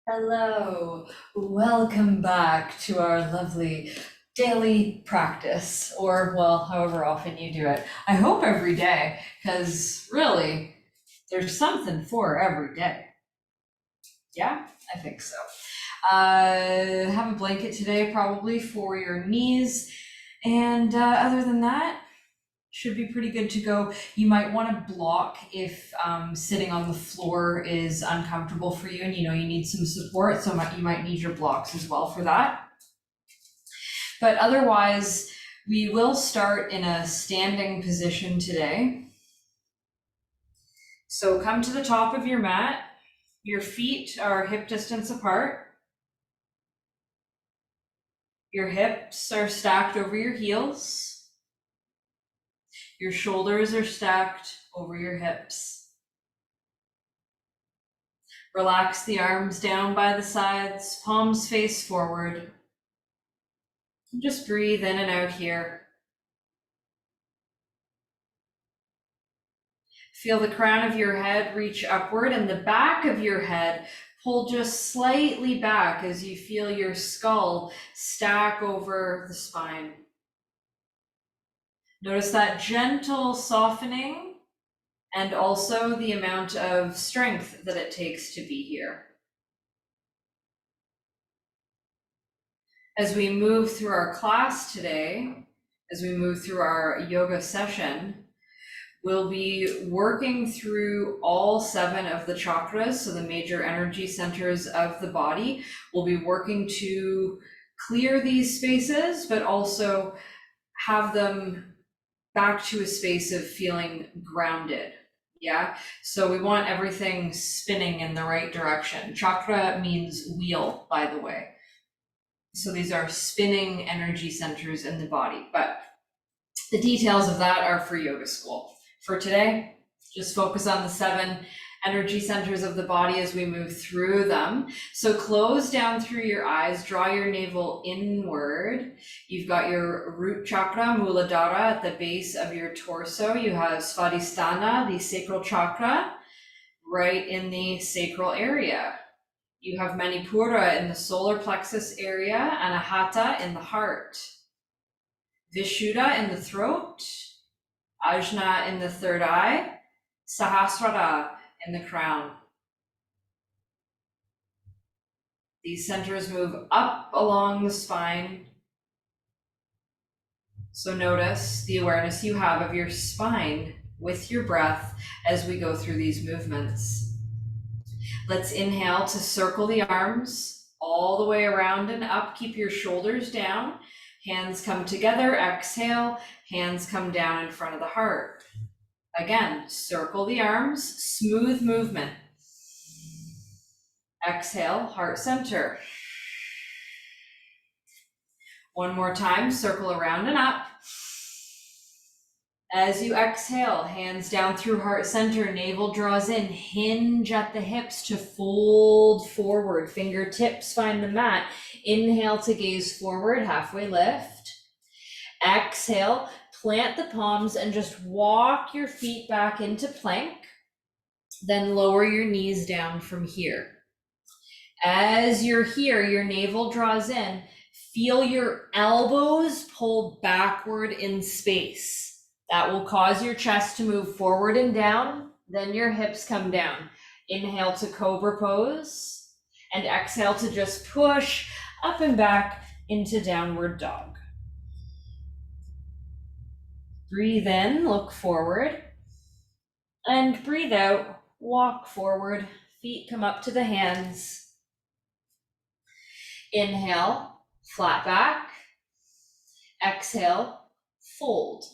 Hello, welcome back to our lovely daily practice, or well, however often you do it. I hope every day, because really, there's something for every day. Yeah, I think so. Have a blanket today, probably for your knees, and other than that, should be pretty good to go. You might want to block if sitting on the floor is uncomfortable for you and you know you need some support, so you might need your blocks as well for that. But otherwise, we will start in a standing position today. So come to the top of your mat. Your feet are hip distance apart. Your hips are stacked over your heels. Your shoulders are stacked over your hips. Relax the arms down by the sides, palms face forward. Just breathe in and out here. Feel the crown of your head reach upward and the back of your head pull just slightly back as you feel your skull stack over the spine. Notice that gentle softening and also the amount of strength that it takes to be here. As we move through our class today, as we move through our yoga session, we'll be working through all 7 of the chakras, so the major energy centers of the body. We'll be working to clear these spaces, but also have them back to a space of feeling grounded. Yeah, so we want everything spinning in the right direction. Chakra means wheel, by the way. So these are spinning energy centers in the body, but the details of that are for yoga school. For today, just focus on the 7 energy centers of the body as we move through them. So close down through your eyes, draw your navel inward. You've got your root chakra, Muladhara, at the base of your torso. You have Svadhisthana, the sacral chakra, right in the sacral area. You have Manipura in the solar plexus area, Anahata in the heart, Vishuddha in the throat, Ajna in the third eye, Sahasrara in the crown. These centers move up along the spine. So notice the awareness you have of your spine with your breath as we go through these movements. Let's inhale to circle the arms all the way around and up. Keep your shoulders down. Hands come together. Exhale. Hands come down in front of the heart. Again, circle the arms, smooth movement. Exhale, heart center. One more time, circle around and up. As you exhale, hands down through heart center, navel draws in, hinge at the hips to fold forward, fingertips find the mat. Inhale to gaze forward, halfway lift. Exhale, plant the palms and just walk your feet back into plank. Then lower your knees down from here. As you're here, your navel draws in. Feel your elbows pull backward in space. That will cause your chest to move forward and down. Then your hips come down. Inhale to cobra pose and exhale to just push up and back into downward dog. Breathe in, look forward, and breathe out, walk forward. Feet come up to the hands. Inhale, flat back. Exhale, fold.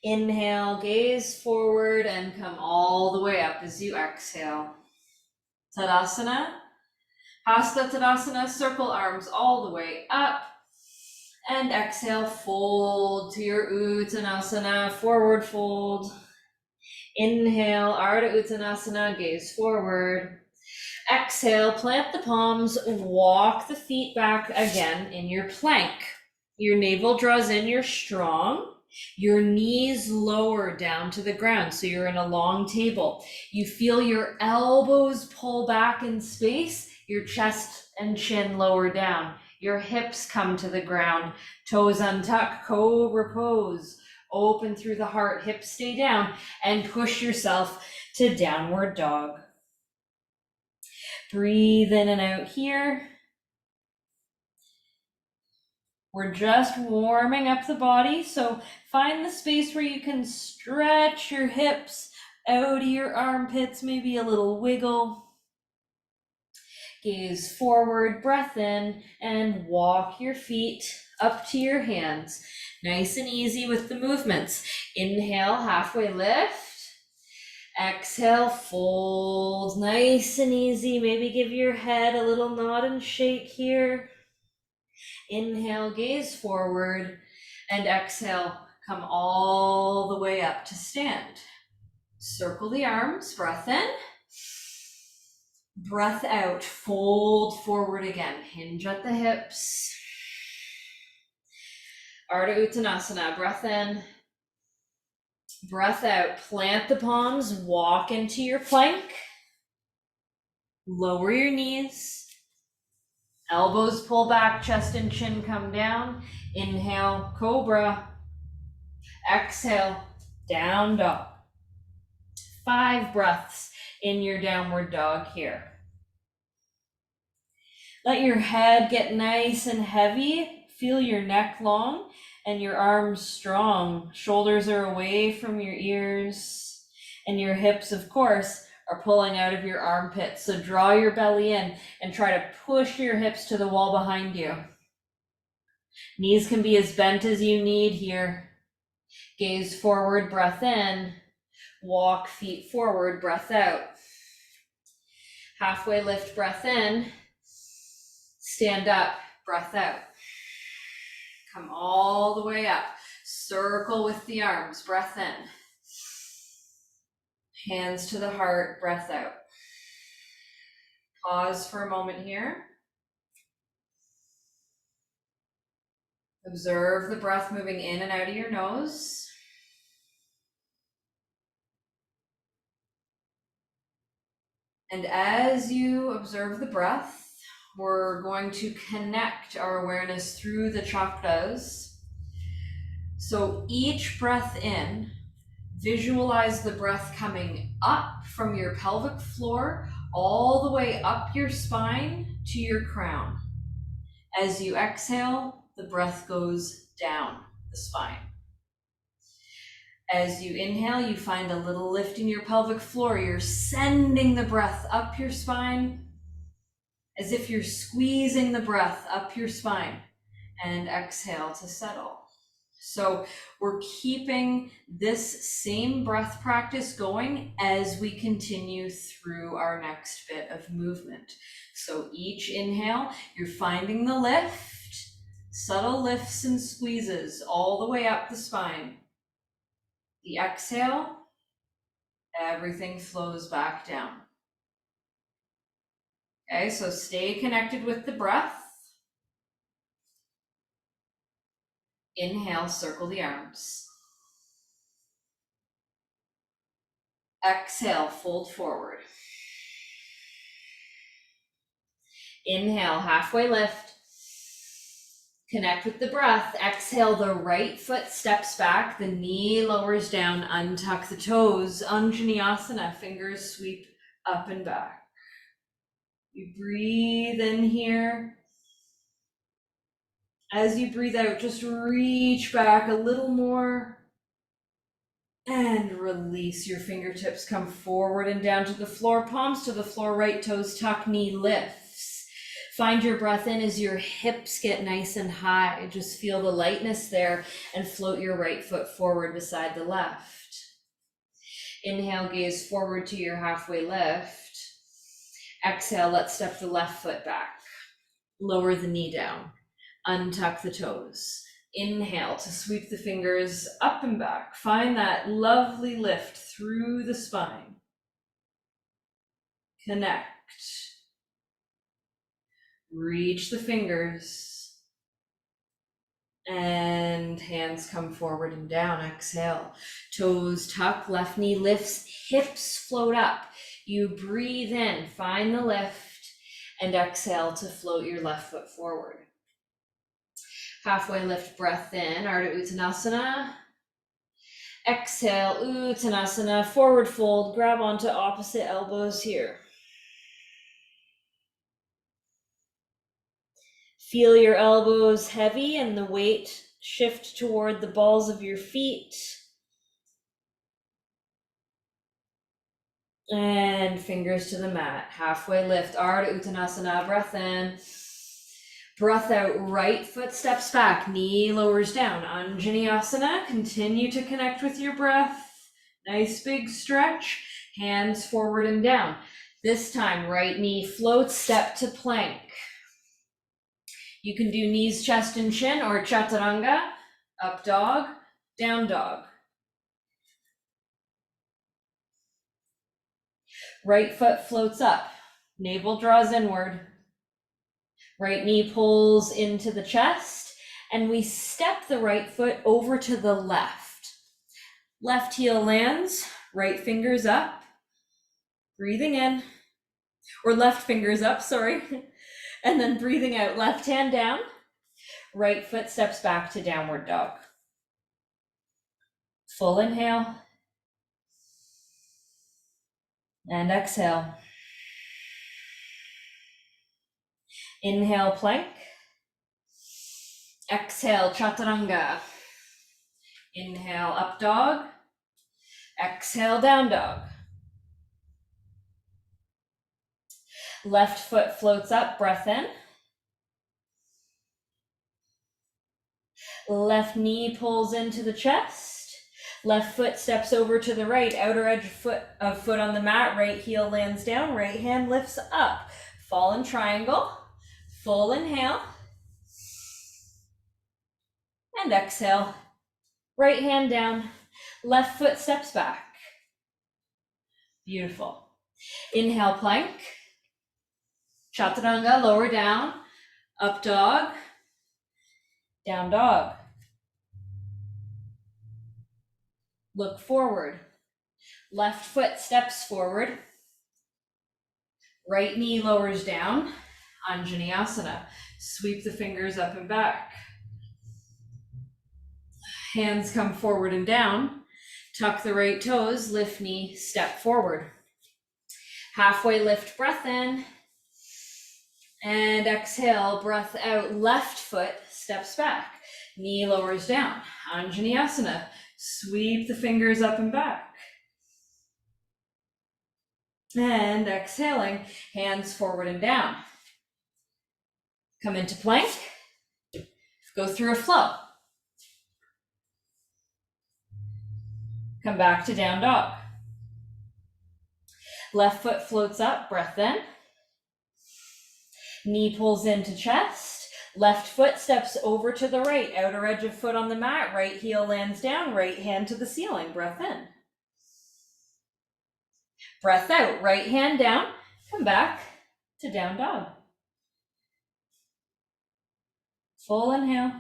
Inhale, gaze forward and come all the way up as you exhale. Tadasana. Hasta Tadasana, circle arms all the way up. And exhale, fold to your Uttanasana, forward fold. Inhale, Ardha Uttanasana, gaze forward. Exhale, plant the palms, walk the feet back again in your plank. Your navel draws in, you're strong. Your knees lower down to the ground, so you're in a long table. You feel your elbows pull back in space, your chest and chin lower down. Your hips come to the ground, toes untuck, cobra pose. Open through the heart, hips stay down, and push yourself to downward dog. Breathe in and out here. We're just warming up the body, so find the space where you can stretch your hips out of your armpits, maybe a little wiggle. Gaze forward, breath in, and walk your feet up to your hands. Nice and easy with the movements. Inhale, halfway lift. Exhale, fold, nice and easy. Maybe give your head a little nod and shake here. Inhale, gaze forward, and exhale, come all the way up to stand. Circle the arms, breath in. Breath out, fold forward again. Hinge at the hips. Ardha Uttanasana, breath in. Breath out, plant the palms, walk into your plank. Lower your knees. Elbows pull back, chest and chin come down. Inhale, cobra. Exhale, down dog. 5 breaths in your downward dog here. Let your head get nice and heavy. Feel your neck long and your arms strong. Shoulders are away from your ears, and your hips, of course, are pulling out of your armpits. So draw your belly in and try to push your hips to the wall behind you. Knees can be as bent as you need here. Gaze forward, breath in. Walk feet forward, breath out. Halfway lift, breath in. Stand up, breath out. Come all the way up. Circle with the arms, breath in. Hands to the heart, breath out. Pause for a moment here. Observe the breath moving in and out of your nose. And as you observe the breath, we're going to connect our awareness through the chakras. So each breath in, visualize the breath coming up from your pelvic floor all the way up your spine to your crown. As you exhale, the breath goes down the spine. As you inhale, you find a little lift in your pelvic floor. You're sending the breath up your spine as if you're squeezing the breath up your spine, and exhale to settle. So we're keeping this same breath practice going as we continue through our next bit of movement. So each inhale, you're finding the lift, subtle lifts and squeezes all the way up the spine. The exhale, everything flows back down. Okay, so stay connected with the breath. Inhale, circle the arms. Exhale, fold forward. Inhale, halfway lift. Connect with the breath. Exhale, the right foot steps back, the knee lowers down, untuck the toes. Anjaneyasana, fingers sweep up and back. You breathe in here. As you breathe out, just reach back a little more and release. Your fingertips come forward and down to the floor, palms to the floor, right toes tuck, knee lifts. Find your breath in as your hips get nice and high. Just feel the lightness there and float your right foot forward beside the left. Inhale, gaze forward to your halfway lift. Exhale, let's step the left foot back. Lower the knee down. Untuck the toes. Inhale to sweep the fingers up and back. Find that lovely lift through the spine. Connect. Reach the fingers. And hands come forward and down. Exhale. Toes tuck, left knee lifts, hips float up. You breathe in, find the lift, and exhale to float your left foot forward. Halfway lift, breath in, Ardha Uttanasana. Exhale, Uttanasana, forward fold, grab onto opposite elbows here. Feel your elbows heavy and the weight shift toward the balls of your feet. And fingers to the mat. Halfway lift, Ardha Uttanasana, breath in. Breath out, right foot steps back, knee lowers down. Anjaneyasana, continue to connect with your breath. Nice big stretch, hands forward and down. This time, right knee floats, step to plank. You can do knees, chest, and chin, or chaturanga, up dog, down dog. Right foot floats up, navel draws inward. Right knee pulls into the chest, and we step the right foot over to the left. Left heel lands, right fingers up, breathing in, or left fingers up, sorry, and then breathing out, left hand down, right foot steps back to downward dog. Full inhale, and exhale. Inhale, plank. Exhale, chaturanga. Inhale, up dog. Exhale, down dog. Left foot floats up, breath in. Left knee pulls into the chest. Left foot steps over to the right, outer edge of foot on the mat, right heel lands down, right hand lifts up. Fallen triangle, full inhale. And exhale, right hand down, left foot steps back. Beautiful. Inhale, plank. Chaturanga, lower down, up dog, down dog. Look forward. Left foot steps forward. Right knee lowers down, Anjaneyasana. Sweep the fingers up and back. Hands come forward and down. Tuck the right toes, lift knee, step forward. Halfway lift, breath in. And exhale, breath out, left foot steps back. Knee lowers down, Anjaneyasana. Sweep the fingers up and back. And exhaling, hands forward and down. Come into plank. Go through a flow. Come back to down dog. Left foot floats up, breath in. Knee pulls into chest. Left foot steps over to the right, outer edge of foot on the mat, right heel lands down, right hand to the ceiling, breath in. Breath out, right hand down, come back to down dog. Full inhale.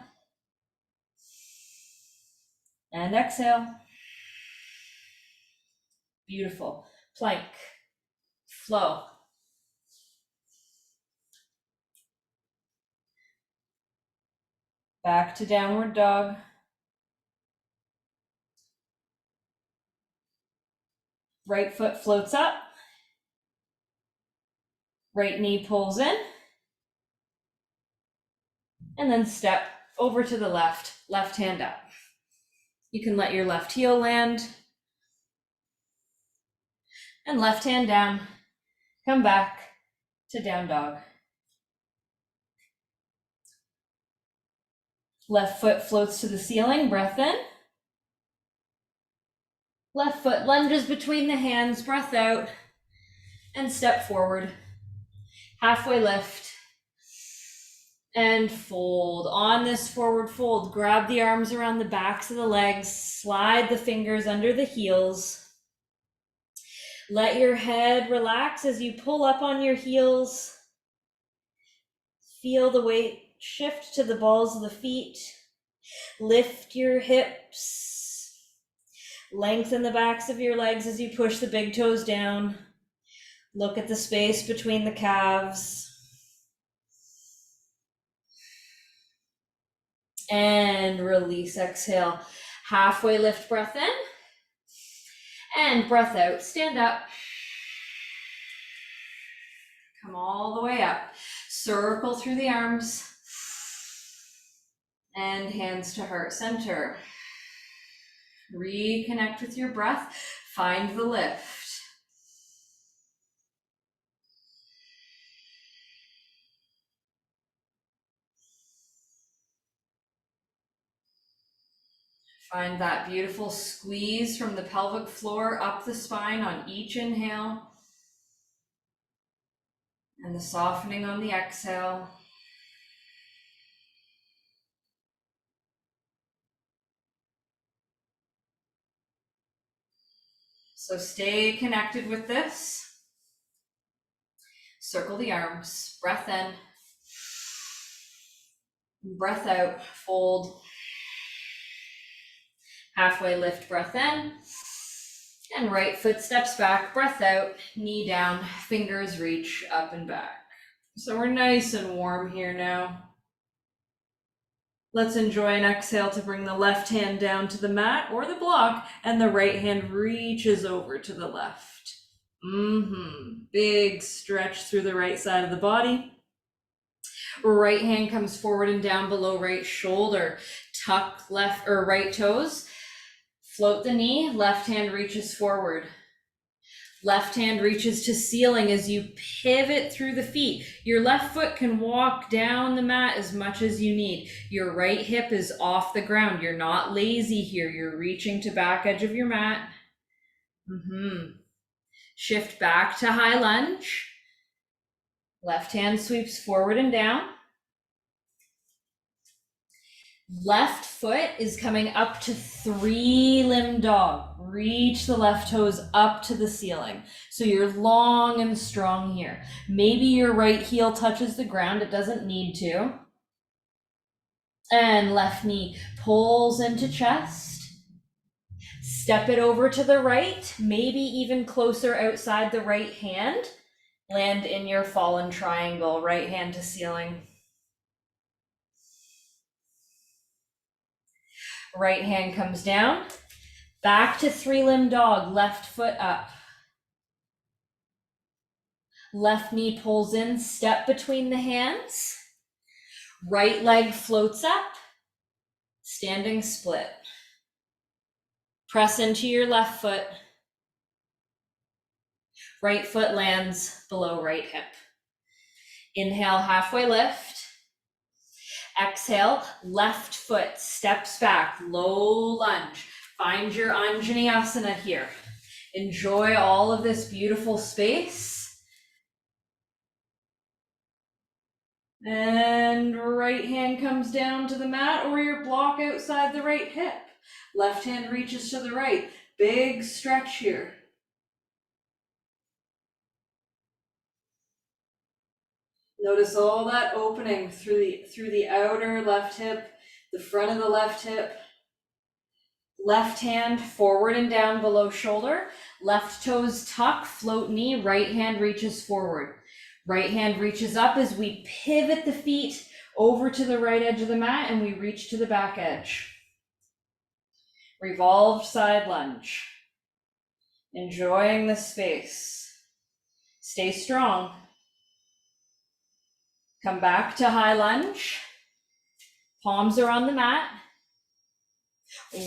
And exhale. Beautiful. Plank. Flow. Back to downward dog. Right foot floats up. Right knee pulls in. And then step over to the left, left hand up. You can let your left heel land. And left hand down. Come back to down dog. Left foot floats to the ceiling, breath in. Left foot lunges between the hands, breath out, and step forward. Halfway lift. And fold. On this forward fold, grab the arms around the backs of the legs, slide the fingers under the heels. Let your head relax as you pull up on your heels. Feel the weight shift to the balls of the feet. Lift your hips. Lengthen the backs of your legs as you push the big toes down. Look at the space between the calves. And release, exhale. Halfway lift, breath in. And breath out, stand up. Come all the way up. Circle through the arms. And hands to heart center. Reconnect with your breath. Find the lift. Find that beautiful squeeze from the pelvic floor up the spine on each inhale. And the softening on the exhale. So stay connected with this. Circle the arms, breath in, breath out, fold. Halfway lift, breath in, and right foot steps back, breath out, knee down, fingers reach up and back. So we're nice and warm here now. Let's enjoy an exhale to bring the left hand down to the mat or the block, and the right hand reaches over to the left. Big stretch through the right side of the body. Right hand comes forward and down below right shoulder. Tuck left or right toes. Float the knee, left hand reaches forward. Left hand reaches to ceiling as you pivot through the feet. Your left foot can walk down the mat as much as you need. Your right hip is off the ground. You're not lazy here. You're reaching to back edge of your mat. Shift back to high lunge. Left hand sweeps forward and down. Left foot is coming up to 3-limb dog. Reach the left toes up to the ceiling. So you're long and strong here. Maybe your right heel touches the ground. It doesn't need to. And left knee pulls into chest. Step it over to the right, maybe even closer outside the right hand. Land in your fallen triangle, right hand to ceiling. Right hand comes down, back to 3-limb dog, left foot up. Left knee pulls in, step between the hands. Right leg floats up, standing split. Press into your left foot. Right foot lands below right hip. Inhale, halfway lift. Exhale, left foot steps back, low lunge. Find your Anjaneyasana here. Enjoy all of this beautiful space. And right hand comes down to the mat or your block outside the right hip. Left hand reaches to the right. Big stretch here. Notice all that opening through the outer left hip, the front of the left hip. Left hand forward and down below shoulder. Left toes tuck, float knee, right hand reaches forward. Right hand reaches up as we pivot the feet over to the right edge of the mat and we reach to the back edge. Revolved side lunge. Enjoying the space. Stay strong. Come back to high lunge. Palms are on the mat.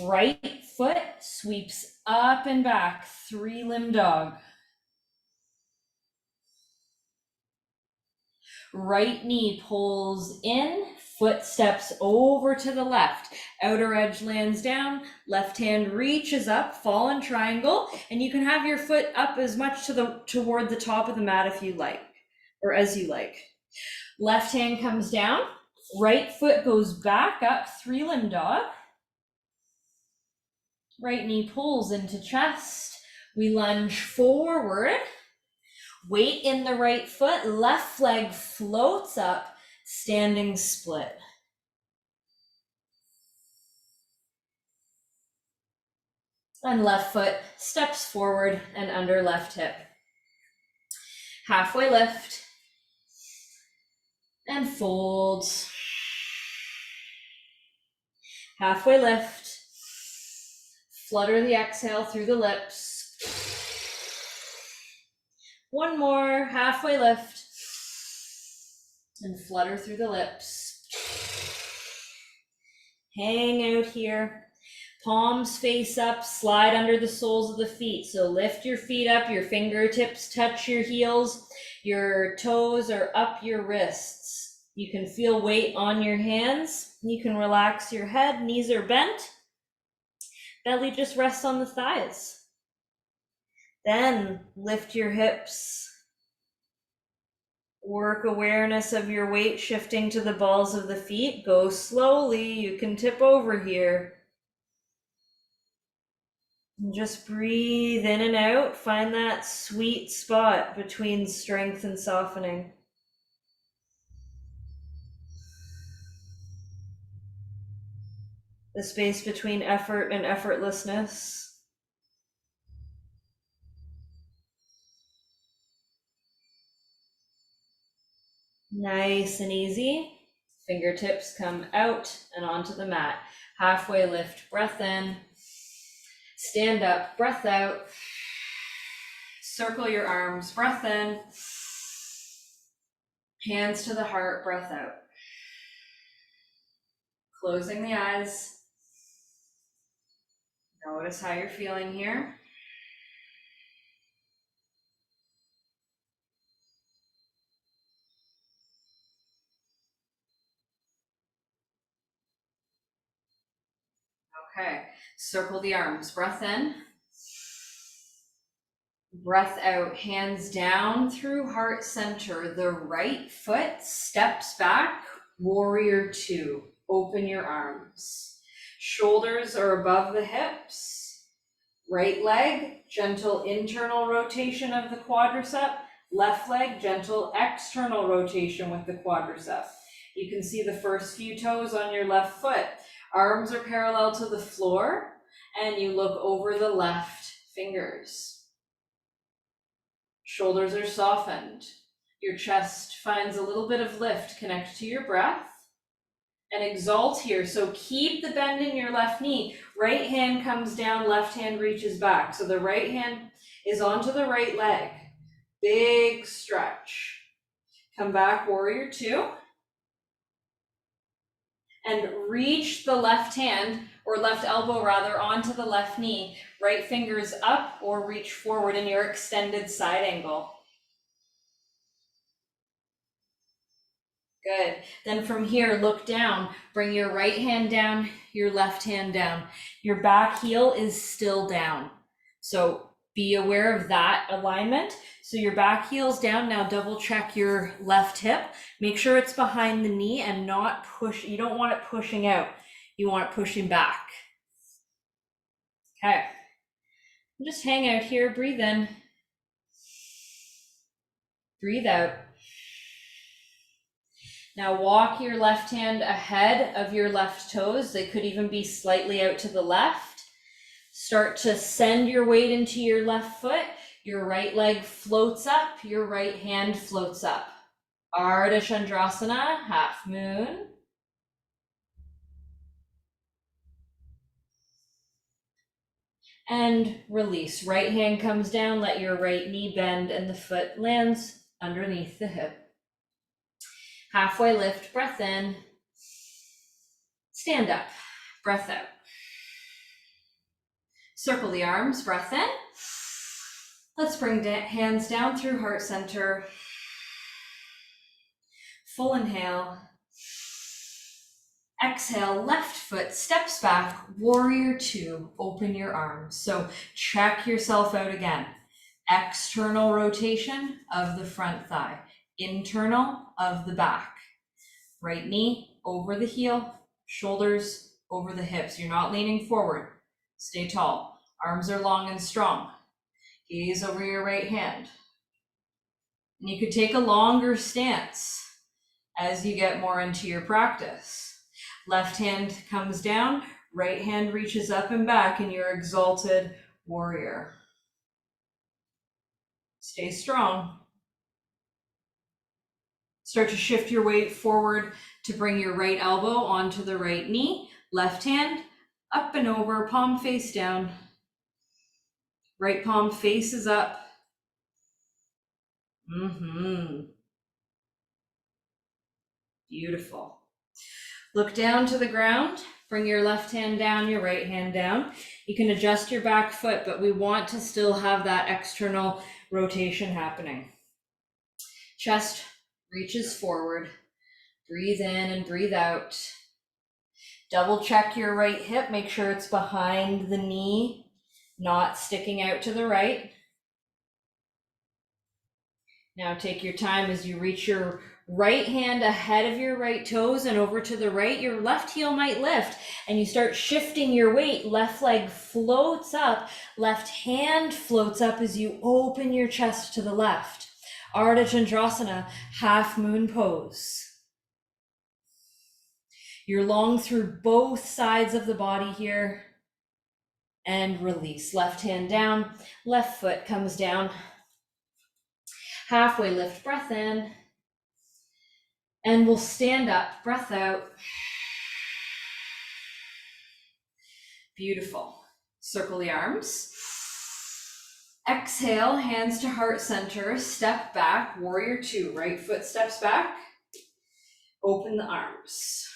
Right foot sweeps up and back, 3-limb dog. Right knee pulls in, foot steps over to the left. Outer edge lands down, left hand reaches up, fallen triangle, and you can have your foot up as much toward the top of the mat if you like, or as you like. Left hand comes down, right foot goes back up, 3-limb dog. Right knee pulls into chest. We lunge forward. Weight in the right foot, left leg floats up, standing split. And left foot steps forward and under left hip. Halfway lift and fold. Halfway lift. Flutter the exhale through the lips. One more, halfway lift. And flutter through the lips. Hang out here. Palms face up, slide under the soles of the feet. So lift your feet up, your fingertips touch your heels, your toes are up your wrists. You can feel weight on your hands. You can relax your head, knees are bent. Belly just rests on the thighs. Then lift your hips. Work awareness of your weight shifting to the balls of the feet. Go slowly, you can tip over here. And just breathe in and out. Find that sweet spot between strength and softening. The space between effort and effortlessness. Nice and easy. Fingertips come out and onto the mat. Halfway lift, breath in. Stand up, breath out. Circle your arms, breath in. Hands to the heart, breath out. Closing the eyes. Notice how you're feeling here. Okay, circle the arms, breath in. Breath out, hands down through heart center. The right foot steps back, warrior two. Open your arms. Shoulders are above the hips. Right leg, gentle internal rotation of the quadricep. Left leg, gentle external rotation with the quadricep. You can see the first few toes on your left foot. Arms are parallel to the floor, and you look over the left fingers. Shoulders are softened. Your chest finds a little bit of lift. Connect to your breath and exalt here. So keep the bend in your left knee. Right hand comes down, left hand reaches back. So the right hand is onto the right leg. Big stretch. Come back, warrior two. And reach the left hand, or left elbow rather, onto the left knee. Right fingers up or reach forward in your extended side angle. Good. Then from here, look down. Bring your right hand down, your left hand down. Your back heel is still down. So be aware of that alignment. So your back heel's down. Now double check your left hip. Make sure it's behind the knee and not push. You don't want it pushing out. You want it pushing back. Okay. Just hang out here. Breathe in. Breathe out. Now walk your left hand ahead of your left toes. They could even be slightly out to the left. Start to send your weight into your left foot. Your right leg floats up, your right hand floats up. Ardha Chandrasana, half moon. And release. Right hand comes down, let your right knee bend and the foot lands underneath the hip. Halfway lift, breath in. Stand up, breath out. Circle the arms, breath in. Let's bring hands down through heart center. Full inhale. Exhale, left foot steps back, warrior two, open your arms. So check yourself out again. External rotation of the front thigh, internal of the back. Right knee over the heel, shoulders over the hips. You're not leaning forward. Stay tall. Arms are long and strong. Gaze over your right hand. And you could take a longer stance as you get more into your practice. Left hand comes down, Right hand reaches up and back in your exalted warrior. Stay strong. Start to shift your weight forward to bring your right elbow onto the right knee. Left hand up and over, palm face down. Right palm faces up. Beautiful. Look down to the ground. Bring your left hand down, your right hand down. You can adjust your back foot, but we want to still have that external rotation happening. Chest reaches forward. Breathe in and breathe out. Double check your right hip. Make sure it's behind the knee, not sticking out to the right. Now take your time as you reach your right hand ahead of your right toes and over to the right. Your left heel might lift and you start shifting your weight. Left leg floats up, left hand floats up as you open your chest to the left. Ardha Chandrasana, half moon pose. You're long through both sides of the body here. And release. Left hand down, left foot comes down. Halfway lift, breath in. And we'll stand up, breath out. Beautiful. Circle the arms. Exhale, hands to heart center, step back, warrior two. Right foot steps back. Open the arms.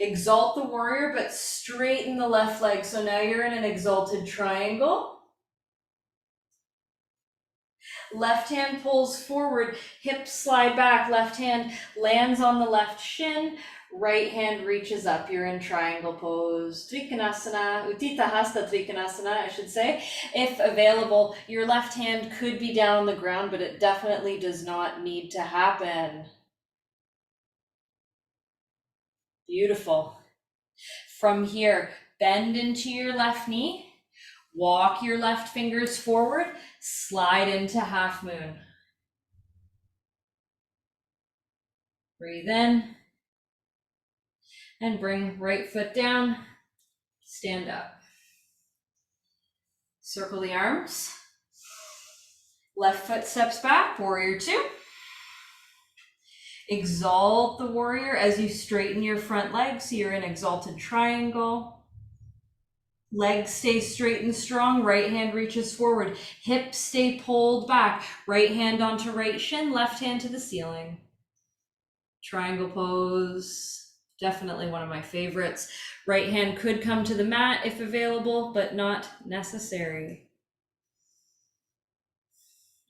Exalt the warrior, but straighten the left leg. So now you're in an exalted triangle. Left hand pulls forward, hips slide back, left hand lands on the left shin, right hand reaches up. You're in triangle pose. Trikonasana, Utthita Hasta Trikonasana, I should say. If available, your left hand could be down on the ground, but it definitely does not need to happen. Beautiful. From here, bend into your left knee, walk your left fingers forward, slide into half moon. Breathe in and bring right foot down, stand up. Circle the arms. Left foot steps back, warrior two. Exalt the warrior as you straighten your front leg, so you're in exalted triangle. Legs stay straight and strong, right hand reaches forward. Hips stay pulled back, right hand onto right shin, left hand to the ceiling. Triangle pose, definitely one of my favorites. Right hand could come to the mat if available, but not necessary.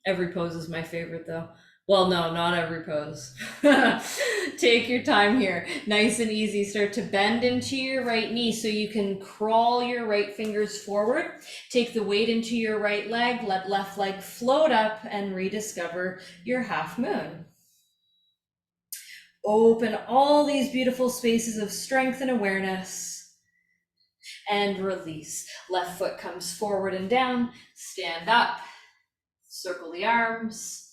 Every pose is my favorite though. Well, no, not every pose. Take your time here. Nice and easy. Start to bend into your right knee so you can crawl your right fingers forward. Take the weight into your right leg. Let left leg float up and rediscover your half moon. Open all these beautiful spaces of strength and awareness. And release. Left foot comes forward and down. Stand up. Circle the arms.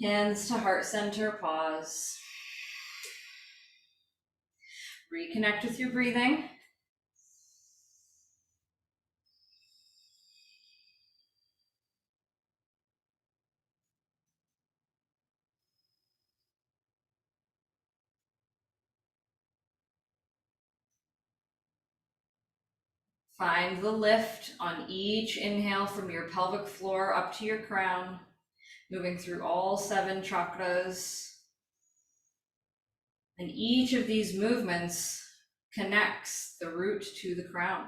Hands to heart center, pause. Reconnect with your breathing. Find the lift on each inhale from your pelvic floor up to your crown, moving through all 7 chakras. And each of these movements connects the root to the crown.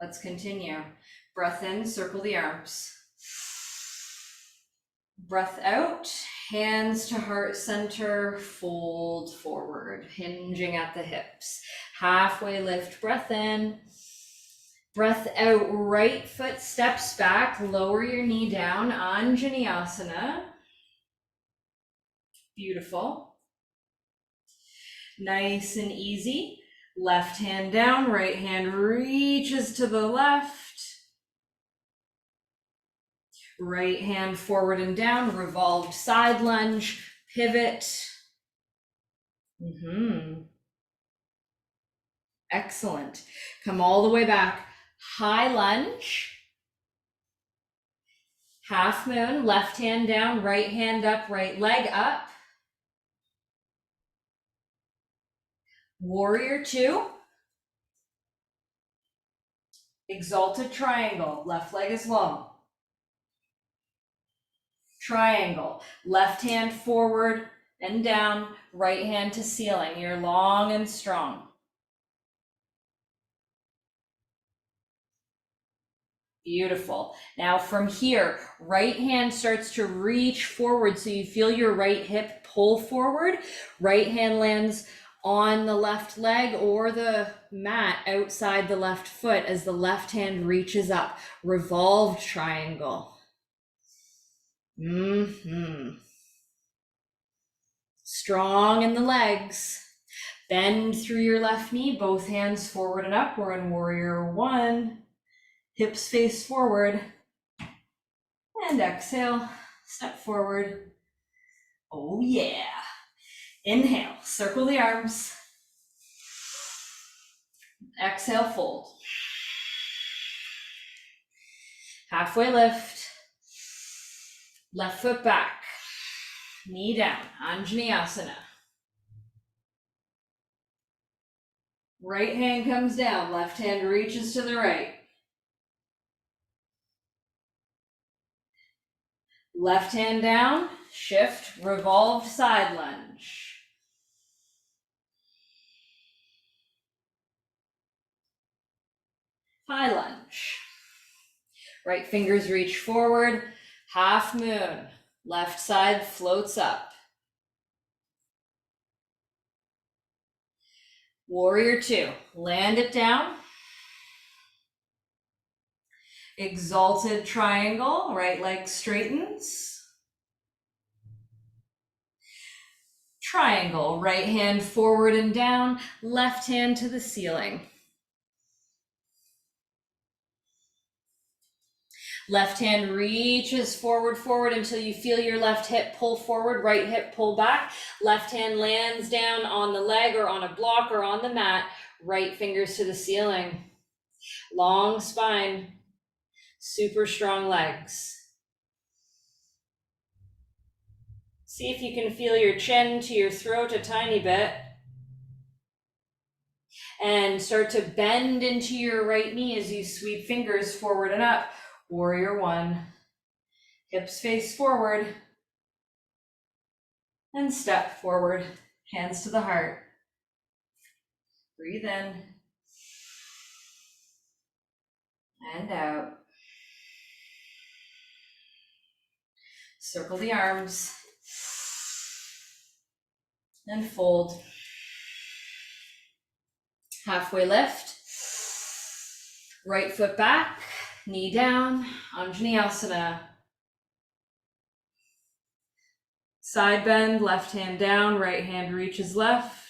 Let's continue. Breath in, circle the arms. Breath out, hands to heart center, fold forward, hinging at the hips. Halfway lift, breath in. Breath out, right foot steps back, lower your knee down, Anjaneyasana. Beautiful. Nice and easy. Left hand down, right hand reaches to the left. Right hand forward and down, revolved side lunge, pivot. Excellent. Come all the way back. High lunge. Half moon, left hand down, right hand up, right leg up. Warrior two. Exalted triangle, left leg is long. Triangle, left hand forward and down, right hand to ceiling. You're long and strong. Beautiful. Now from here, right hand starts to reach forward so you feel your right hip pull forward. Right hand lands on the left leg or the mat outside the left foot as the left hand reaches up. Revolved triangle. Strong in the legs. Bend through your left knee, both hands forward and up. We're in warrior one. Hips face forward. And exhale, step forward. Oh yeah. Inhale, circle the arms. Exhale, fold. Halfway lift. Left foot back. Knee down, Anjaneyasana. Right hand comes down, left hand reaches to the right. Left hand down, shift, revolved side lunge. High lunge. Right fingers reach forward, half moon. Left side floats up. Warrior two, land it down. Exalted triangle, right leg straightens. Triangle, right hand forward and down, left hand to the ceiling. Left hand reaches forward until you feel your left hip pull forward, right hip pull back. Left hand lands down on the leg or on a block or on the mat, right fingers to the ceiling. Long spine, super strong legs. See if you can feel your chin to your throat a tiny bit. And start to bend into your right knee as you sweep fingers forward and up. Warrior one. Hips face forward. And step forward. Hands to the heart. Breathe in. And out. Circle the arms. And fold. Halfway lift. Right foot back, knee down, Anjaneyasana. Side bend, left hand down, right hand reaches left.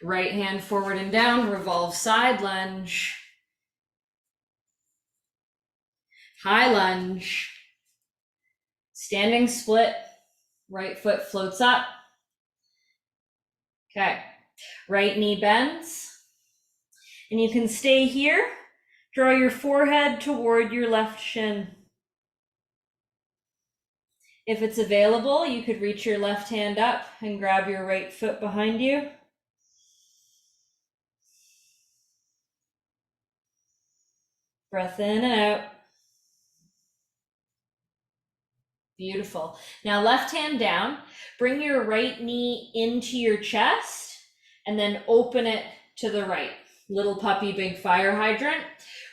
Right hand forward and down, revolve side lunge. High lunge. Standing split, right foot floats up. Okay, right knee bends. And you can stay here. Draw your forehead toward your left shin. If it's available, you could reach your left hand up and grab your right foot behind you. Breath in and out. Beautiful. Now left hand down, bring your right knee into your chest and then open it to the right. Little puppy, big fire hydrant.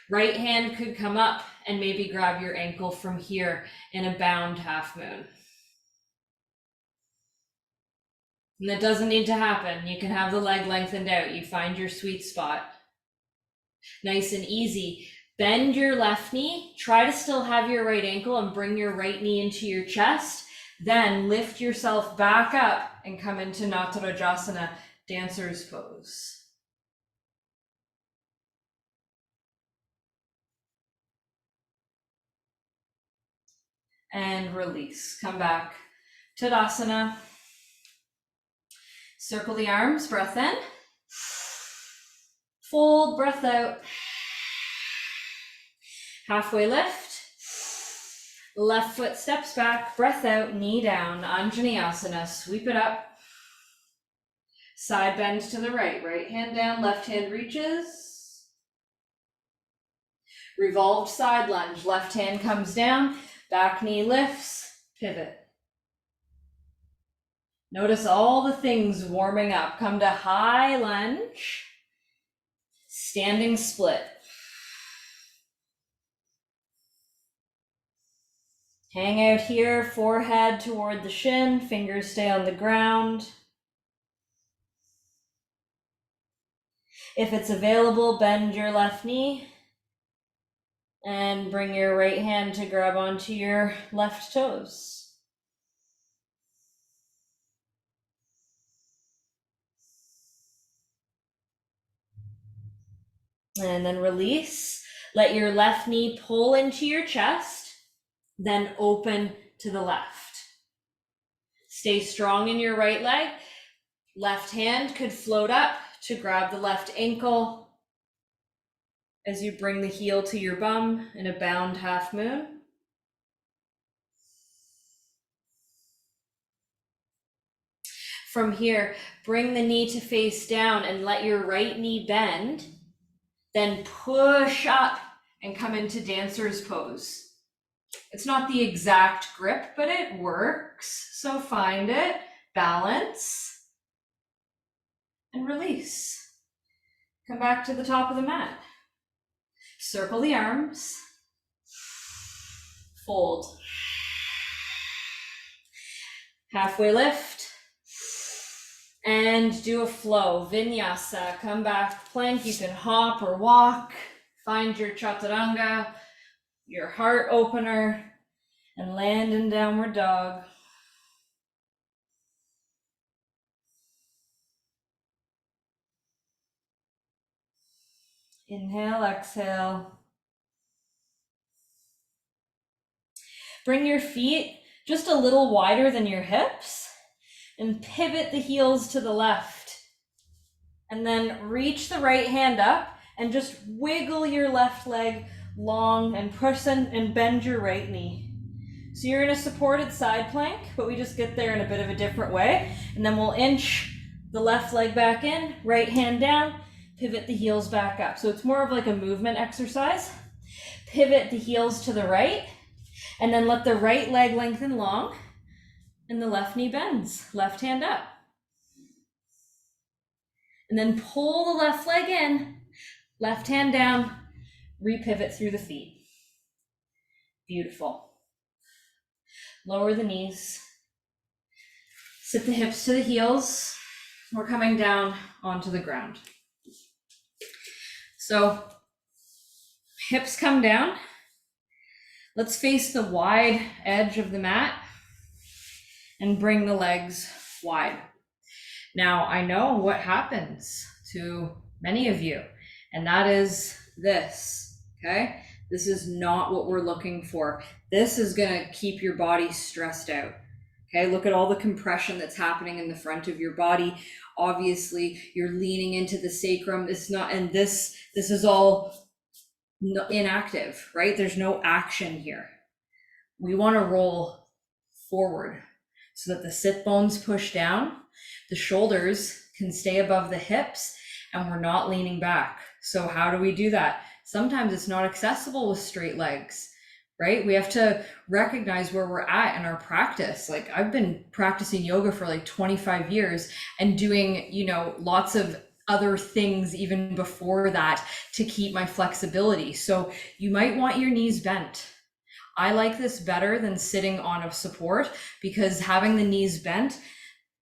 Right hand could come up and maybe grab your ankle from here in a bound half moon. And that doesn't need to happen. You can have the leg lengthened out. You find your sweet spot. Nice and easy. Bend your left knee. Try to still have your right ankle and bring your right knee into your chest. Then lift yourself back up and come into Natarajasana, dancer's pose. and release. Come back, Tadasana. Circle the arms, breath in. Fold, breath out. Halfway lift. Left foot steps back, breath out, knee down, Anjaneyasana, sweep it up. Side bend to the right, right hand down, left hand reaches. Revolved side lunge, left hand comes down, back knee lifts, pivot. Notice all the things warming up. Come to high lunge, standing split. Hang out here, forehead toward the shin, fingers stay on the ground. If it's available, bend your left knee and bring your right hand to grab onto your left toes. And then release. Let your left knee pull into your chest, then open to the left. Stay strong in your right leg. Left hand could float up to grab the left ankle as you bring the heel to your bum in a bound half moon. From here, bring the knee to face down and let your right knee bend. Then push up and come into dancer's pose. It's not the exact grip, but it works. So find it, balance, and release. Come back to the top of the mat. Circle the arms. Fold. Halfway lift. And do a flow, vinyasa. Come back, plank. You can hop or walk. Find your chaturanga, your heart opener, and land in downward dog. Inhale, exhale. Bring your feet just a little wider than your hips and pivot the heels to the left. And then reach the right hand up and just wiggle your left leg long and push and bend your right knee. So you're in a supported side plank, but we just get there in a bit of a different way. And then we'll inch the left leg back in, right hand down, pivot the heels back up. So it's more of like a movement exercise. Pivot the heels to the right, and then let the right leg lengthen long, and the left knee bends, left hand up. And then pull the left leg in, left hand down, repivot through the feet. Beautiful. Lower the knees. Sit the hips to the heels. We're coming down onto the ground. So hips come down. Let's face the wide edge of the mat and bring the legs wide. Now, I know what happens to many of you, and that is this, okay? This is not what we're looking for. This is gonna keep your body stressed out, okay? Look at all the compression that's happening in the front of your body. Obviously, you're leaning into the sacrum. It's not, and this is all inactive, right? There's no action here. We wanna roll forward so that the sit bones push down, the shoulders can stay above the hips, and we're not leaning back. So how do we do that? Sometimes it's not accessible with straight legs, right? We have to recognize where we're at in our practice. Like, I've been practicing yoga for like 25 years and doing, lots of other things even before that to keep my flexibility. So you might want your knees bent. I like this better than sitting on a support because having the knees bent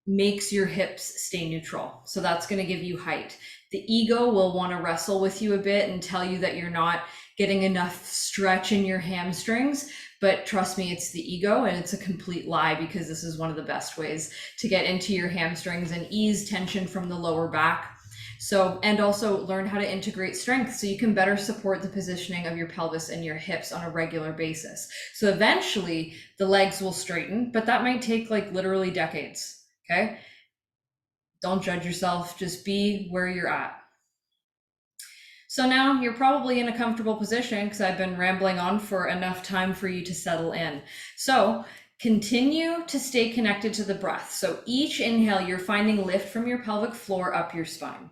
makes your hips stay neutral. So that's going to give you height. The ego will want to wrestle with you a bit and tell you that you're not getting enough stretch in your hamstrings. But trust me, it's the ego, and it's a complete lie, because this is one of the best ways to get into your hamstrings and ease tension from the lower back. So, and also learn how to integrate strength so you can better support the positioning of your pelvis and your hips on a regular basis. So eventually the legs will straighten, but that might take like literally decades. Okay. Don't judge yourself, just be where you're at. So now you're probably in a comfortable position because I've been rambling on for enough time for you to settle in. So continue to stay connected to the breath. So each inhale, you're finding lift from your pelvic floor up your spine.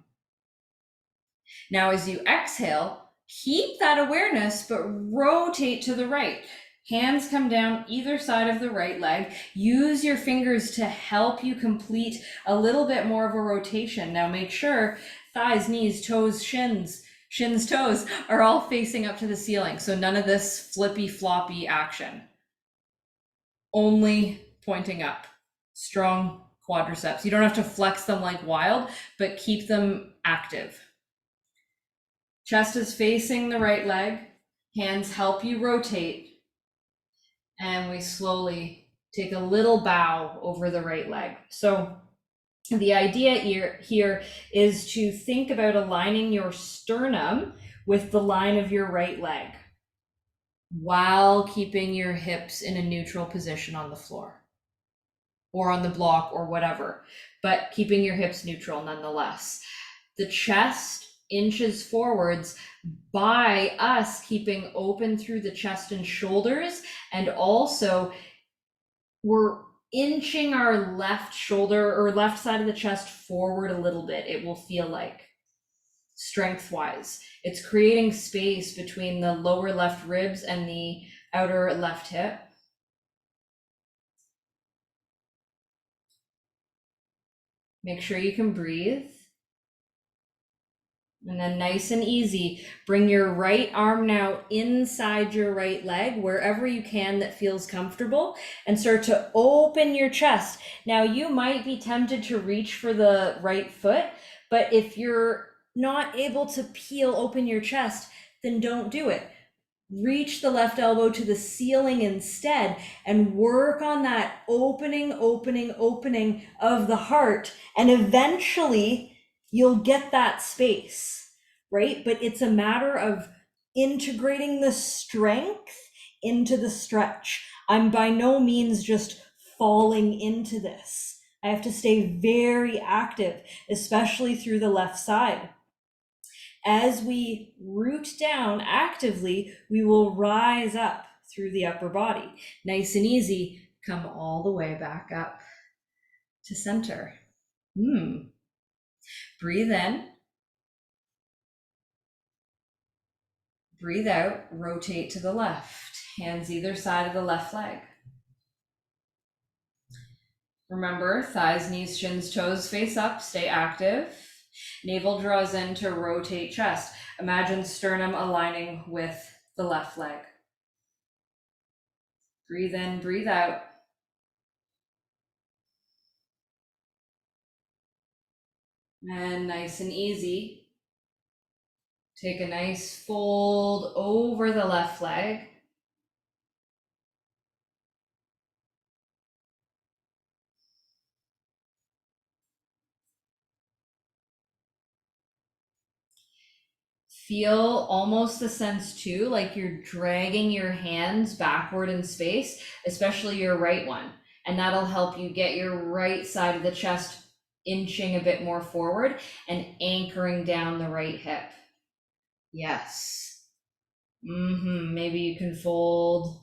Now, as you exhale, keep that awareness, but rotate to the right. Hands come down either side of the right leg. Use your fingers to help you complete a little bit more of a rotation. Now make sure thighs, knees, toes, shins, toes are all facing up to the ceiling. So none of this flippy floppy action. Only pointing up. Strong quadriceps. You don't have to flex them like wild, but keep them active. Chest is facing the right leg. Hands help you rotate. And we slowly take a little bow over the right leg. So the idea here is to think about aligning your sternum with the line of your right leg while keeping your hips in a neutral position on the floor or on the block or whatever, but keeping your hips neutral nonetheless. The chest inches forwards by us keeping open through the chest and shoulders, and also we're inching our left shoulder or left side of the chest forward a little bit. It will feel like, strength wise, it's creating space between the lower left ribs and the outer left hip. Make sure you can breathe. And then nice and easy, bring your right arm now inside your right leg, wherever you can that feels comfortable, and start to open your chest. Now you might be tempted to reach for the right foot, but if you're not able to peel open your chest, then don't do it. Reach the left elbow to the ceiling instead and work on that opening of the heart, and eventually you'll get that space, right? But it's a matter of integrating the strength into the stretch. I'm by no means just falling into this. I have to stay very active, especially through the left side. As we root down actively, we will rise up through the upper body. Nice and easy, come all the way back up to center. Breathe in. Breathe out, rotate to the left. Hands either side of the left leg. Remember, thighs, knees, shins, toes face up, stay active. Navel draws in to rotate chest. Imagine sternum aligning with the left leg. Breathe in, breathe out. And nice and easy, take a nice fold over the left leg. Feel almost the sense too, like you're dragging your hands backward in space, especially your right one. And that'll help you get your right side of the chest inching a bit more forward and anchoring down the right hip. Yes. Maybe you can fold.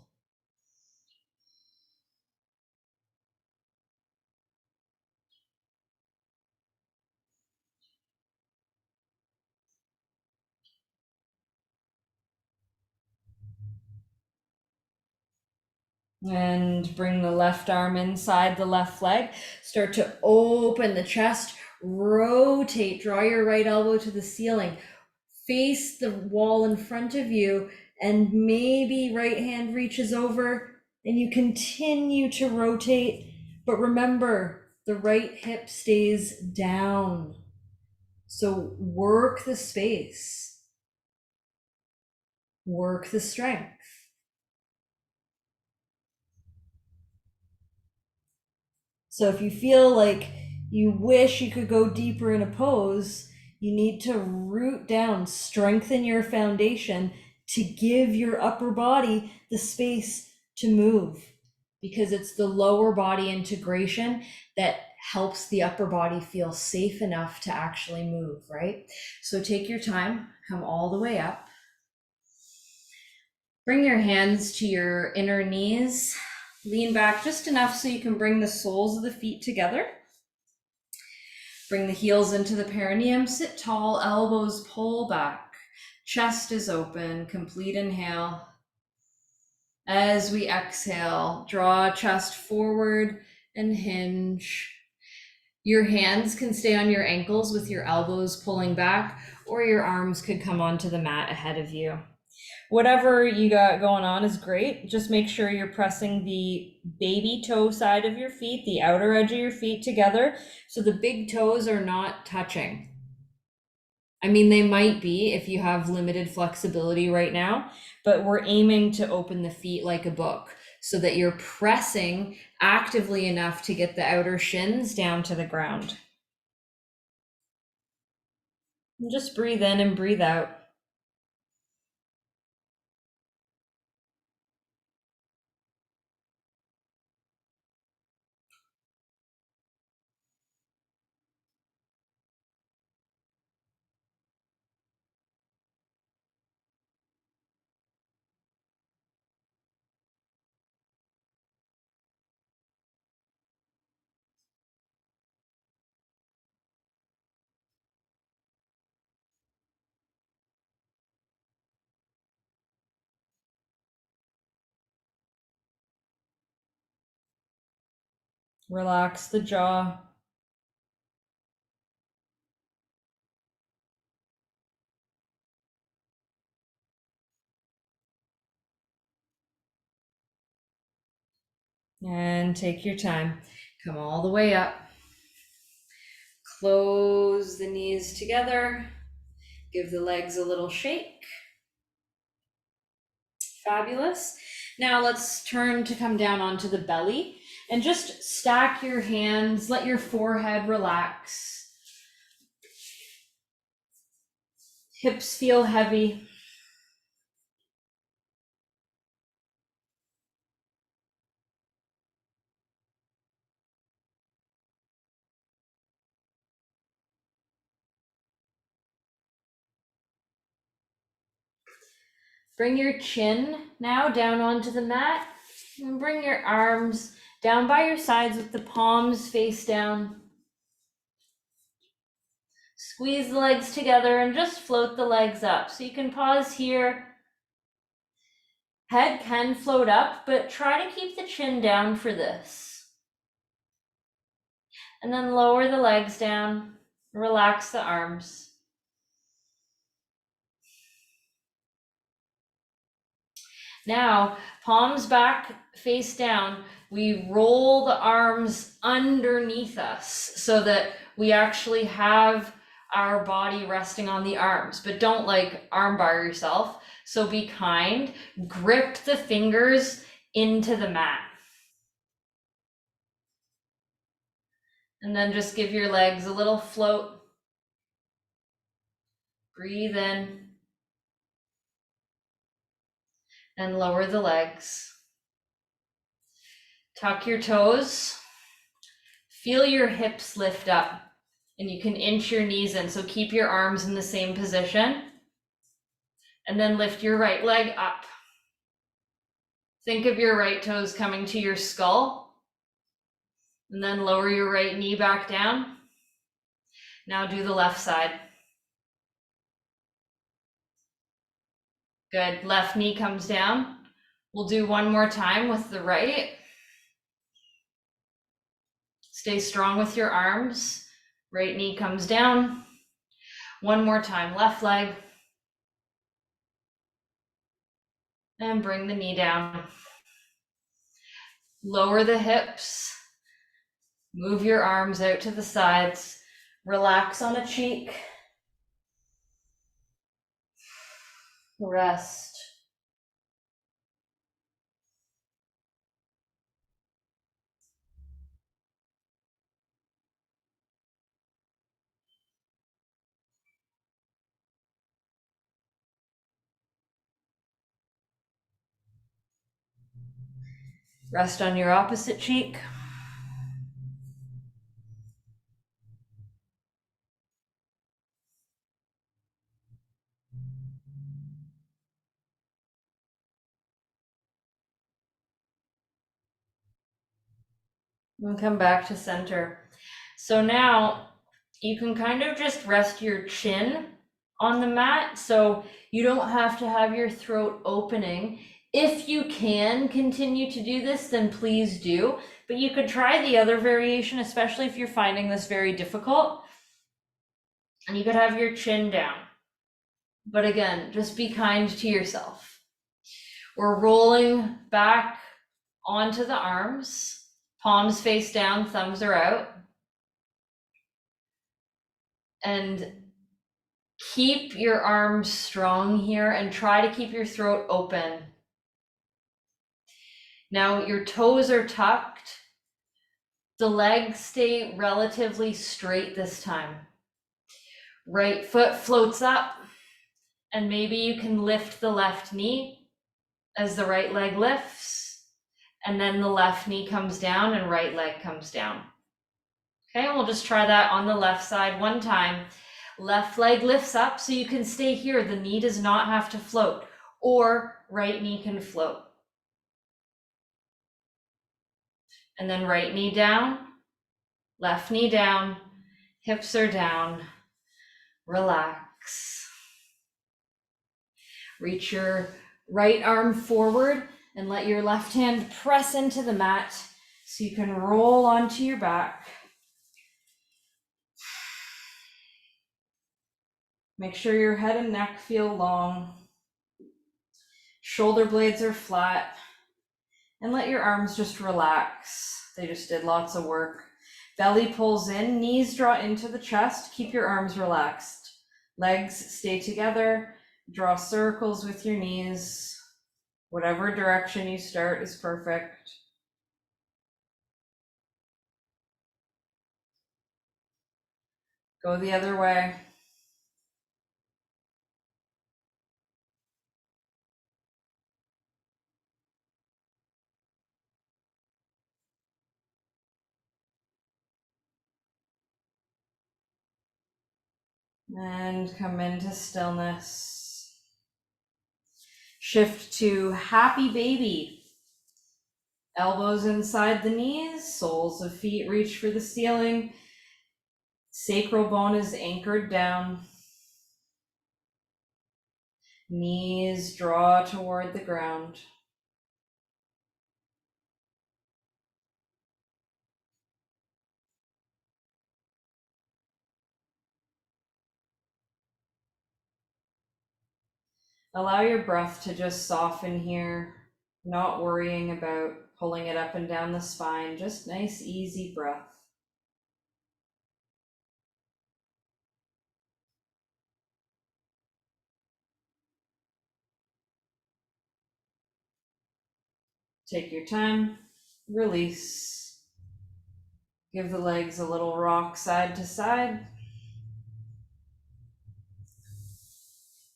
And bring the left arm inside the left leg. Start to open the chest, rotate, draw your right elbow to the ceiling, face the wall in front of you, and maybe right hand reaches over and you continue to rotate. But remember, the right hip stays down. So work the space, work the strength. So if you feel like you wish you could go deeper in a pose, You need to root down, strengthen your foundation to give your upper body the space to move, because it's the lower body integration that helps the upper body feel safe enough to actually move, right? So take your time, come all the way up. Bring your hands to your inner knees. Lean back just enough so you can bring the soles of the feet together. Bring the heels into the perineum, sit tall, elbows pull back. Chest is open, complete inhale. As we exhale, draw chest forward and hinge. Your hands can stay on your ankles with your elbows pulling back, or your arms could come onto the mat ahead of you. Whatever you got going on is great. Just make sure you're pressing the baby toe side of your feet, the outer edge of your feet together, so the big toes are not touching. I mean, they might be if you have limited flexibility right now, but we're aiming to open the feet like a book so that you're pressing actively enough to get the outer shins down to the ground. And just breathe in and breathe out. Relax the jaw. And take your time. Come all the way up. Close the knees together. Give the legs a little shake. Fabulous. Now let's turn to come down onto the belly and just stack your hands. Let your forehead relax. Hips feel heavy. Bring your chin now down onto the mat and bring your arms down by your sides with the palms face down. Squeeze the legs together and just float the legs up. So you can pause here. Head can float up, but try to keep the chin down for this. And then lower the legs down, relax the arms. Now, palms back, face down, we roll the arms underneath us so that we actually have our body resting on the arms, but don't like arm bar yourself. So be kind, grip the fingers into the mat. And then just give your legs a little float. Breathe in and lower the legs. Tuck your toes. Feel your hips lift up, and you can inch your knees in. So keep your arms in the same position. And then lift your right leg up. Think of your right toes coming to your skull. And then lower your right knee back down. Now do the left side. Good. Left knee comes down. We'll do one more time with the right. Stay strong with your arms. Right knee comes down. One more time, left leg. And bring the knee down. Lower the hips. Move your arms out to the sides. Relax on a cheek. Rest. Rest on your opposite cheek. And come back to center. So now you can kind of just rest your chin on the mat, so you don't have to have your throat opening. If you can continue to do this, then please do. But you could try the other variation, especially if you're finding this very difficult. And you could have your chin down. But again, just be kind to yourself. We're rolling back onto the arms, palms face down, thumbs are out. And keep your arms strong here and try to keep your throat open. Now your toes are tucked. The legs stay relatively straight this time. Right foot floats up, and maybe you can lift the left knee as the right leg lifts, and then the left knee comes down and right leg comes down. Okay, we'll just try that on the left side one time. Left leg lifts up, so you can stay here. The knee does not have to float, or right knee can float. And then right knee down, left knee down, hips are down, relax. Reach your right arm forward and let your left hand press into the mat so you can roll onto your back. Make sure your head and neck feel long. Shoulder blades are flat. And let your arms just relax. They just did lots of work. Belly pulls in, knees draw into the chest. Keep your arms relaxed. Legs stay together. Draw circles with your knees. Whatever direction you start is perfect. Go the other way. And come into stillness. Shift to happy baby. Elbows inside the knees, soles of feet reach for the ceiling. Sacral bone is anchored down. Knees draw toward the ground. Allow your breath to just soften here, not worrying about pulling it up and down the spine, just nice, easy breath. Take your time, release. Give the legs a little rock side to side.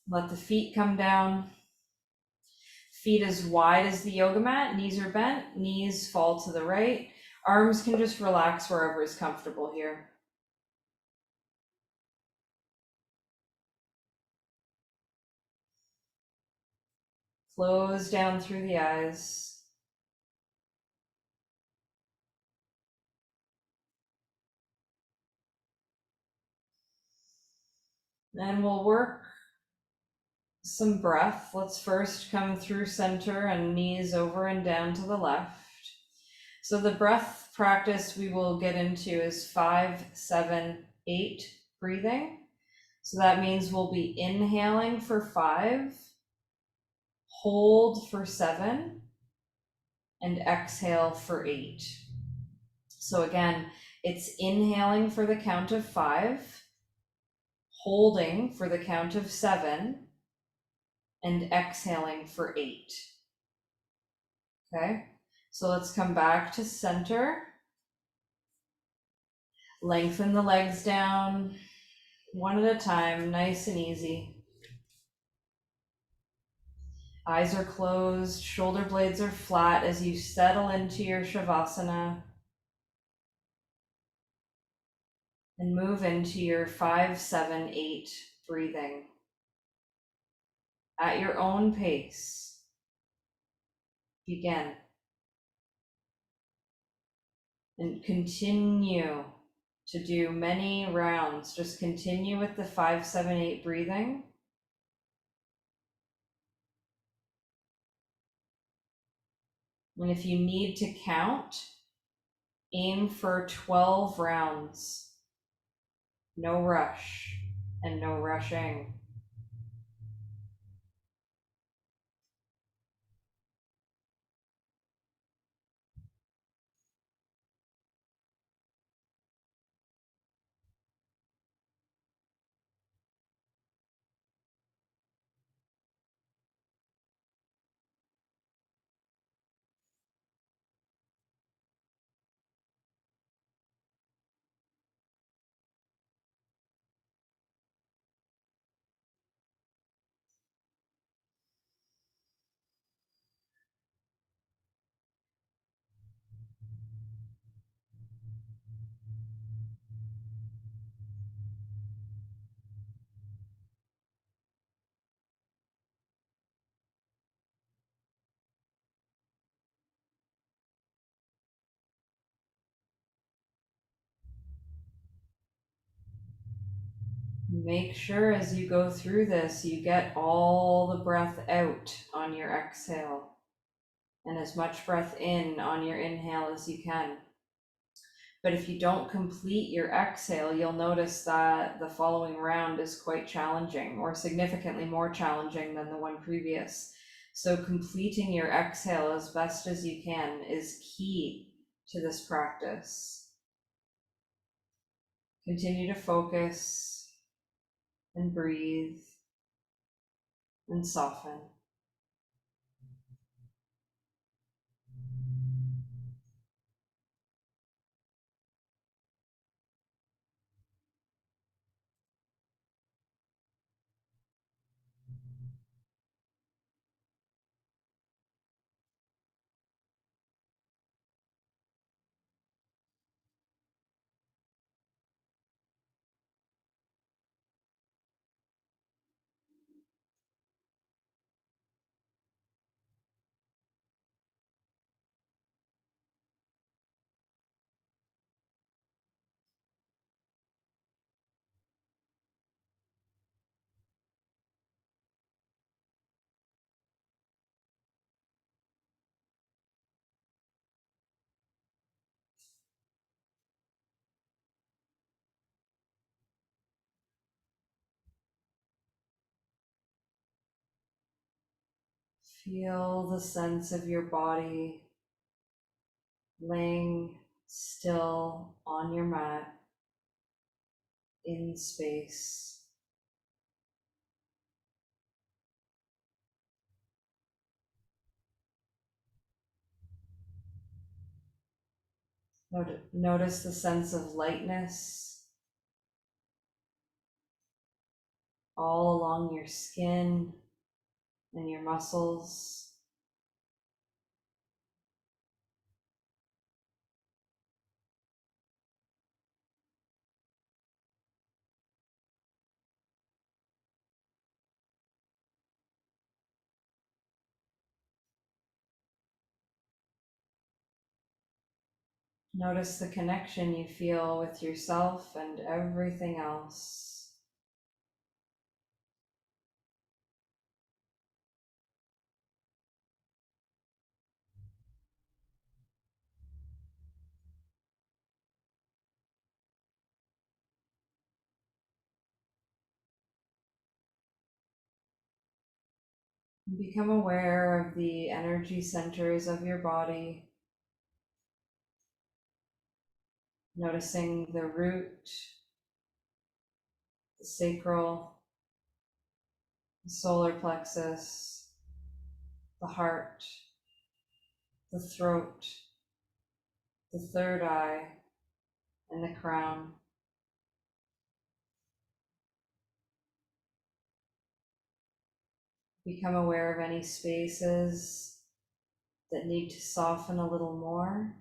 Let the feet come down. Feet as wide as the yoga mat, knees are bent, knees fall to the right. Arms can just relax wherever is comfortable here. Close down through the eyes. Then we'll work some breath. Let's first come through center and knees over and down to the left. So the breath practice we will get into is 5, 7, 8 breathing. So that means we'll be inhaling for 5, hold for 7, and exhale for 8. So again, it's inhaling for the count of 5, holding for the count of 7, and exhaling for 8. Okay, so let's come back to center. Lengthen the legs down, one at a time, nice and easy. Eyes are closed, shoulder blades are flat as you settle into your Shavasana and move into your 5, 7, 8 breathing at your own pace. Begin and continue to do many rounds. Just continue with the 5, 7, 8 breathing. And if you need to count, aim for 12 rounds. No rush and no rushing. Make sure as you go through this, you get all the breath out on your exhale and as much breath in on your inhale as you can. But if you don't complete your exhale, you'll notice that the following round is quite challenging or significantly more challenging than the one previous. So completing your exhale as best as you can is key to this practice. Continue to focus and breathe and soften. Feel the sense of your body laying still on your mat in space. Notice the sense of lightness all along your skin and your muscles. Notice the connection you feel with yourself and everything else. Become aware of the energy centers of your body, noticing the root, the sacral, the solar plexus, the heart, the throat, the third eye, and the crown. Become aware of any spaces that need to soften a little more.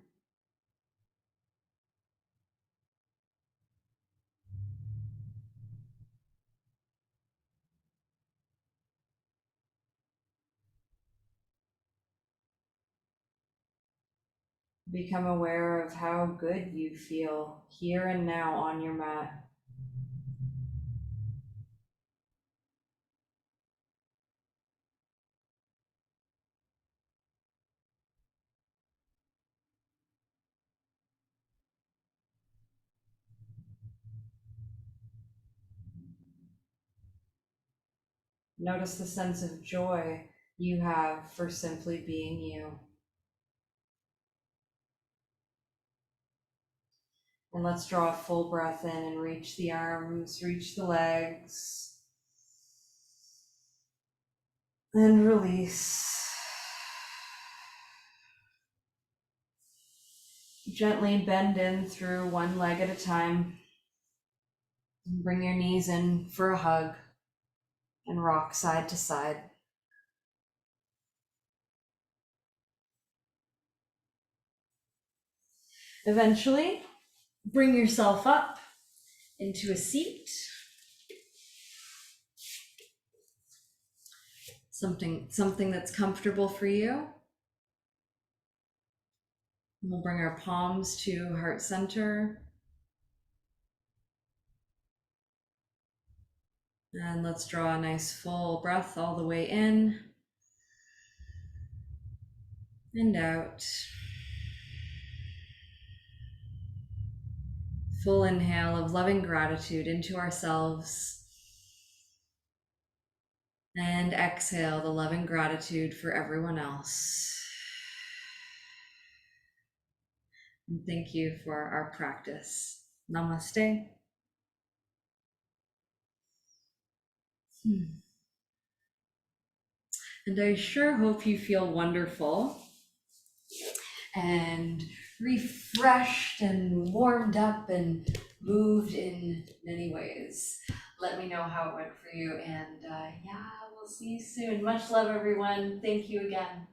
Become aware of how good you feel here and now on your mat. Notice the sense of joy you have for simply being you. And let's draw a full breath in and reach the arms, reach the legs, and release. Gently bend in through one leg at a time. Bring your knees in for a hug and rock side to side. Eventually, bring yourself up into a seat. Something that's comfortable for you. We'll bring our palms to heart center. And let's draw a nice full breath all the way in and out. Full inhale of loving gratitude into ourselves. And exhale the loving gratitude for everyone else. And thank you for our practice. Namaste. And I sure hope you feel wonderful and refreshed and warmed up and moved in many ways. Let me know how it went for you, and yeah, we'll see you soon. Much love, everyone. Thank you again.